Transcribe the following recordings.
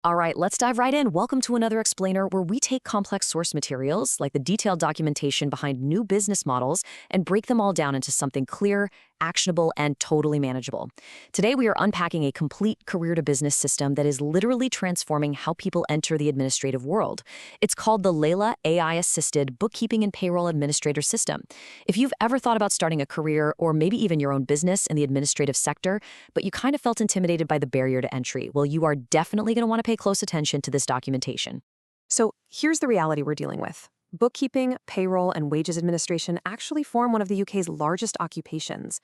All right, let's dive right in. Welcome to another explainer where we take complex source materials, like the detailed documentation behind new business models, and break them all down into something clear, actionable, and totally manageable. Today, we are unpacking a complete career-to-business system that is literally transforming how people enter the administrative world. It's called the LELAIL AI-assisted Bookkeeping and Payroll Administrator System. If you've ever thought about starting a career or maybe even your own business in the administrative sector, but you kind of felt intimidated by the barrier to entry, well, you are definitely going to want to pay close attention to this documentation. So here's the reality we're dealing with. Bookkeeping, payroll, and wages administration actually form one of the UK's largest occupations.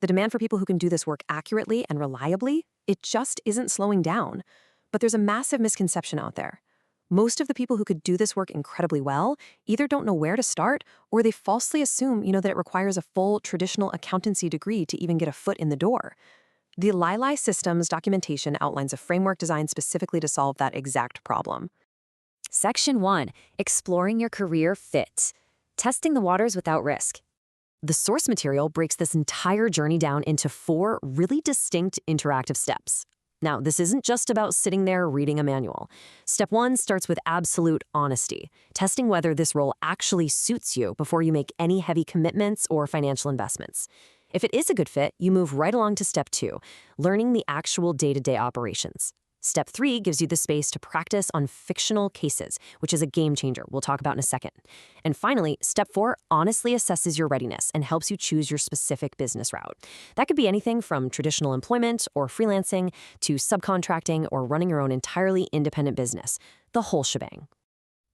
The demand for people who can do this work accurately and reliably, it just isn't slowing down. But there's a massive misconception out there. Most of the people who could do this work incredibly well either don't know where to start or they falsely assume, that it requires a full traditional accountancy degree to even get a foot in the door. The LELAIL system's documentation outlines a framework designed specifically to solve that exact problem. Section 1. Exploring your career fit. Testing the waters without risk. The source material breaks this entire journey down into 4 really distinct interactive steps. Now, this isn't just about sitting there reading a manual. Step 1 starts with absolute honesty, testing whether this role actually suits you before you make any heavy commitments or financial investments. If it is a good fit, you move right along to step 2, learning the actual day-to-day operations. Step 3 gives you the space to practice on fictional cases, which is a game changer we'll talk about in a second. And finally, step 4 honestly assesses your readiness and helps you choose your specific business route. That could be anything from traditional employment or freelancing to subcontracting or running your own entirely independent business, the whole shebang.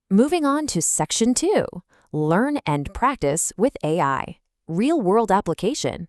Moving on to Section 2. Learn and practice with AI. Real-world application.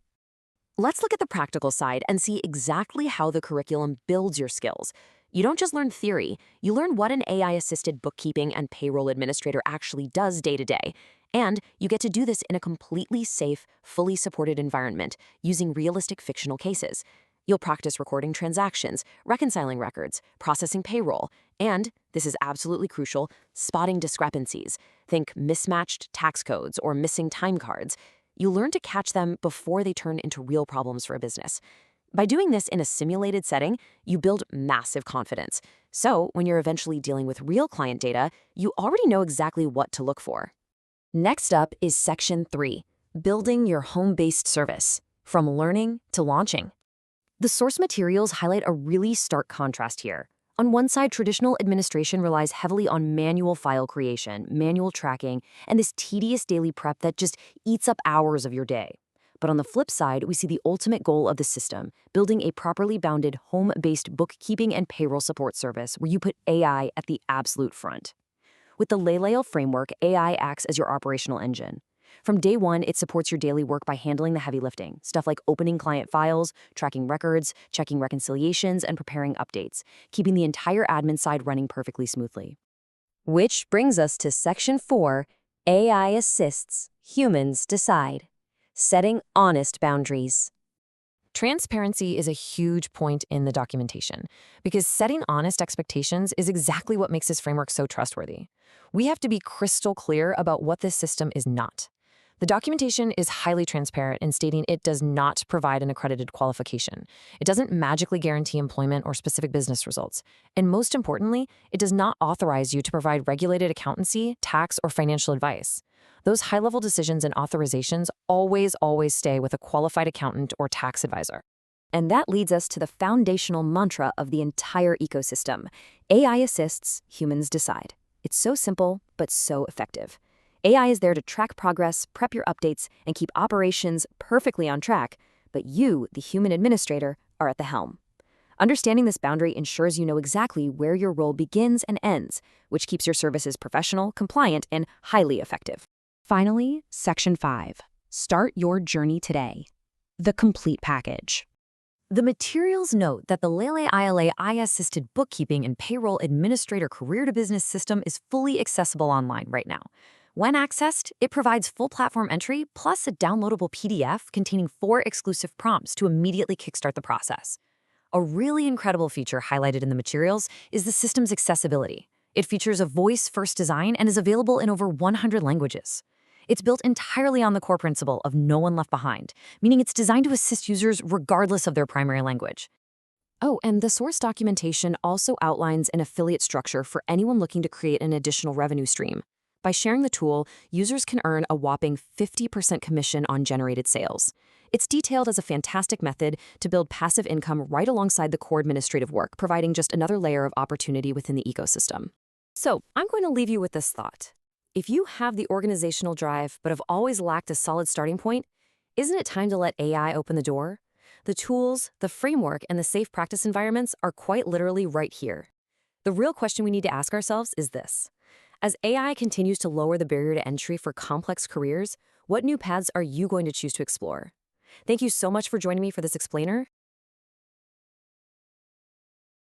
Let's look at the practical side and see exactly how the curriculum builds your skills. You don't just learn theory, you learn what an AI-assisted bookkeeping and payroll administrator actually does day to day. And you get to do this in a completely safe, fully supported environment using realistic fictional cases. You'll practice recording transactions, reconciling records, processing payroll, and, this is absolutely crucial, spotting discrepancies. Think mismatched tax codes or missing time cards. You learn to catch them before they turn into real problems for a business. By doing this in a simulated setting, you build massive confidence. So when you're eventually dealing with real client data, you already know exactly what to look for. Next up is Section 3. Building your home-based service. From learning to launching. The source materials highlight a really stark contrast here. On one side, traditional administration relies heavily on manual file creation, manual tracking, and this tedious daily prep that just eats up hours of your day. But on the flip side, we see the ultimate goal of the system, building a properly bounded, home-based bookkeeping and payroll support service where you put AI at the absolute front. With the LELAIL framework, AI acts as your operational engine. From day one, it supports your daily work by handling the heavy lifting, stuff like opening client files, tracking records, checking reconciliations, and preparing updates, keeping the entire admin side running perfectly smoothly. Which brings us to Section 4, AI assists, humans decide. Setting honest boundaries. Transparency is a huge point in the documentation, because setting honest expectations is exactly what makes this framework so trustworthy. We have to be crystal clear about what this system is not. The documentation is highly transparent in stating it does not provide an accredited qualification. It doesn't magically guarantee employment or specific business results. And most importantly, it does not authorize you to provide regulated accountancy, tax, or financial advice. Those high-level decisions and authorizations always stay with a qualified accountant or tax advisor. And that leads us to the foundational mantra of the entire ecosystem. AI assists, humans decide. It's so simple, but so effective. AI is there to track progress, prep your updates, and keep operations perfectly on track, but you, the human administrator, are at the helm. Understanding this boundary ensures you know exactly where your role begins and ends, which keeps your services professional, compliant, and highly effective. Finally, Section 5. Start your journey today. The complete package. The materials note that the LELAIL AI-assisted bookkeeping and payroll administrator career-to-business system is fully accessible online right now. When accessed, it provides full platform entry plus a downloadable PDF containing 4 exclusive prompts to immediately kickstart the process. A really incredible feature highlighted in the materials is the system's accessibility. It features a voice-first design and is available in over 100 languages. It's built entirely on the core principle of no one left behind, meaning it's designed to assist users regardless of their primary language. Oh, and the source documentation also outlines an affiliate structure for anyone looking to create an additional revenue stream. By sharing the tool, users can earn a whopping 50% commission on generated sales. It's detailed as a fantastic method to build passive income right alongside the core administrative work, providing just another layer of opportunity within the ecosystem. So, I'm going to leave you with this thought. If you have the organizational drive but have always lacked a solid starting point, isn't it time to let AI open the door? The tools, the framework, and the safe practice environments are quite literally right here. The real question we need to ask ourselves is this. As AI continues to lower the barrier to entry for complex careers, what new paths are you going to choose to explore? Thank you so much for joining me for this explainer.